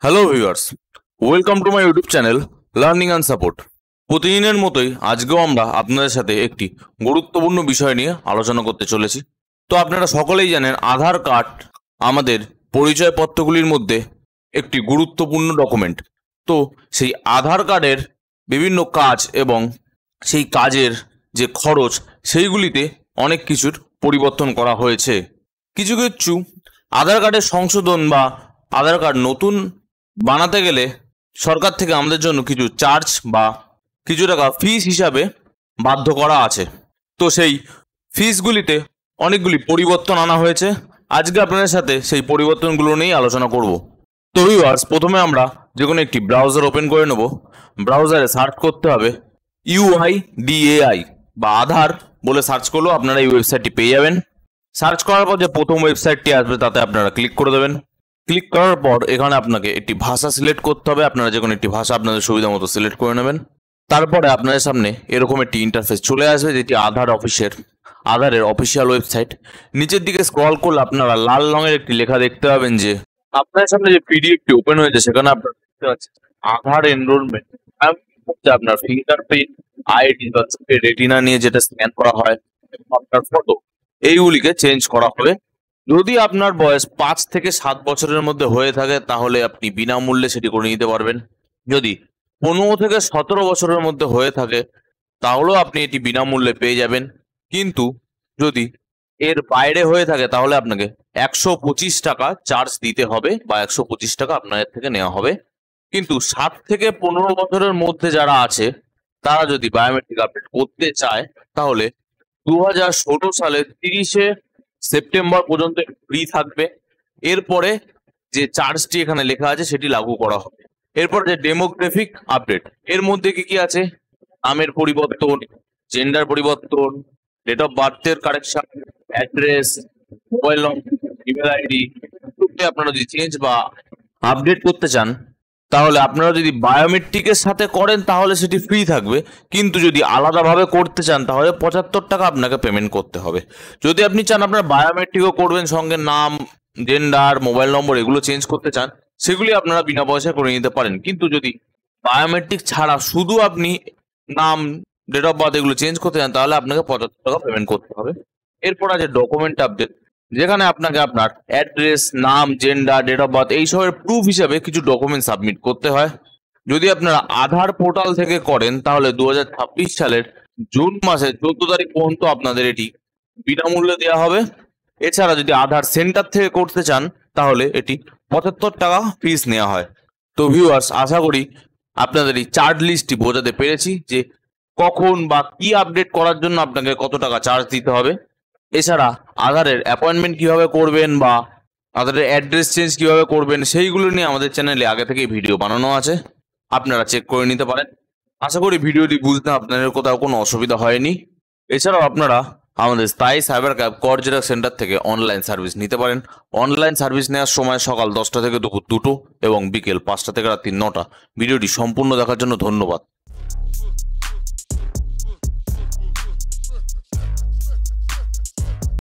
Hello viewers, welcome to my YouTube channel learning and support. প্রতিদিনের মতোই আজকেও আমরা আপনাদের সাথে একটি গুরুত্বপূর্ণ বিষয় নিয়ে আলোচনা করতে চলেছি। তো আপনারা সকলেই জানেন আধার কার্ড আমাদের পরিচয়পত্রগুলির মধ্যে একটি গুরুত্বপূর্ণ ডকুমেন্ট। তো সেই আধার কার্ডের বিভিন্ন কাজ এবং সেই কাজের যে খরচ সেইগুলিতে অনেক কিছুর পরিবর্তন করা হয়েছে। কিছু কিছু আধার কার্ডের সংশোধন বা আধার কার্ড নতুন বানাতে গেলে সরকার থেকে আমাদের জন্য কিছু চার্জ বা কিছু টাকা ফিস হিসাবে বাধ্য করা আছে। তো সেই ফিসগুলিতে অনেকগুলি পরিবর্তন আনা হয়েছে। আজকে আপনাদের সাথে সেই পরিবর্তনগুলো নিয়েই আলোচনা করব। তো ভিউয়ার্স, প্রথমে আমরা যে কোনো একটি ব্রাউজার ওপেন করে নেব। ব্রাউজারে সার্চ করতে হবে UIDAI বা আধার বলে সার্চ করলেও আপনারা এই ওয়েবসাইটটি পেয়ে যাবেন। সার্চ করার পর যে প্রথম ওয়েবসাইটটি আসবে তাতে আপনারা ক্লিক করে দেবেন। ক্লিক করার পর এখানে আপনাকে একটি ভাষা সিলেক্ট করতে হবে। আপনারা যে কোনো একটি ভাষা আপনাদের সুবিধা মতো সিলেক্ট করে নেবেন। তারপরে আপনাদের সামনে এরকম একটি ইন্টারফেস চলে আসবে, যেটি আধারের অফিসিয়াল ওয়েবসাইট। নিচের দিকে স্ক্রল করলে আপনারা লাল রঙের একটি লেখা দেখতে পাবেন যে আপনাদের সামনে যে পিডিএফটি ওপেন হয়েছে সেখানে আপনারা দেখতে পাচ্ছেন আধার এনরোলমেন্ট। আপনার ফিঙ্গারপ্রিন্ট, আইডি বা রেটিনা নিয়ে যেটা স্ক্যান করা হয়, আপনার ফটো, এইগুলিকে চেঞ্জ করা হবে। যদি আপনার বয়স 5 থেকে 7 বছরের মধ্যে হয়ে থাকে তাহলে আপনি বিনামূল্যে সেটি করে নিতে পারবেন। যদি 15 থেকে 17 বছরের মধ্যে হয়ে থাকে তাহলেও আপনি এটি বিনামূল্যে পেয়ে যাবেন। কিন্তু যদি এর বাইরে হয়ে থাকে তাহলে আপনাকে 125 টাকা চার্জ দিতে হবে বা 125 টাকা আপনাদের থেকে নেওয়া হবে। কিন্তু 7 থেকে 15 বছরের মধ্যে যারা আছে তারা যদি বায়োমেট্রিক আপডেট করতে চায় তাহলে 2016 সালের 30শে সেপ্টেম্বর পর্যন্ত ফ্রি থাকবে। এরপরে যে চার্জটি এখানে লেখা আছে সেটি লাগু করা হবে। এরপর যে ডেমোগ্রাফিক আপডেট, এর মধ্যে কি কি আছে? নামের পরিবর্তন, জেন্ডার পরিবর্তন, ডেট অফ বার্থের correction, address, mobile number, email ID, আপনারা যদি চেঞ্জ বা আপডেট করতে চান তাহলে আপনারা যদি বায়োমেট্রিকের সাথে করেন তাহলে সেটি ফ্রি থাকবে। কিন্তু যদি আলাদাভাবে করতে চান তাহলে 75 টাকা আপনাকে পেমেন্ট করতে হবে। যদি আপনি চান আপনার বায়োমেট্রিকও করবেন, সঙ্গে নাম, জেন্ডার, মোবাইল নম্বর এগুলো চেঞ্জ করতে চান, সেগুলি আপনারা বিনা পয়সায় করে নিতে পারেন। কিন্তু যদি বায়োমেট্রিক ছাড়া শুধু আপনি নাম, ডেট অফ বার্থ এগুলো চেঞ্জ করতে চান তাহলে আপনাকে 75 টাকা পেমেন্ট করতে হবে। এরপর আছে ডকুমেন্ট আপডেট, যেখানে আপনাকে আপনার অ্যাড্রেস, নাম, জেন্ডার, ডেট অফ বার্থ এইসবের প্রুফ হিসাবে কিছু ডকুমেন্ট সাবমিট করতে হয়। যদি আপনারা আধার পোর্টাল থেকে করেন তাহলে 2026 সালের জুন মাসের 14 তারিখ পর্যন্ত আপনাদের এটি বিনামূল্যে দেওয়া হবে। এছাড়া যদি আধার সেন্টার থেকে করতে চান তাহলে এটি 75 টাকা ফিস নেওয়া হয়। তো ভিউয়ার্স, আশা করি আপনাদের এই চার্জ লিস্টটি বোঝাতে পেরেছি যে কখন বা কি আপডেট করার জন্য আপনাকে কত টাকা চার্জ দিতে হবে। এছাড়া আধারের অ্যাপয়েন্টমেন্ট কিভাবে করবেন বা আধারের অ্যাড্রেস চেঞ্জ কিভাবে করবেন সেইগুলো নিয়ে আমাদের চ্যানেলে আগে থেকেই ভিডিও বানানো আছে, আপনারা চেক করে নিতে পারেন। আশা করি ভিডিওটি বুঝতে আপনাদের কোথাও কোনো অসুবিধা হয়নি। এছাড়াও আপনারা আমাদের স্থায়ী সাইবার ক্যাব কর জেরক্স সেন্টার থেকে অনলাইন সার্ভিস নিতে পারেন। অনলাইন সার্ভিস নেওয়ার সময় সকাল 10টা থেকে দুপুর 2টো এবং বিকেল 5টা থেকে রাত্রি 9টা। ভিডিওটি সম্পূর্ণ দেখার জন্য ধন্যবাদ।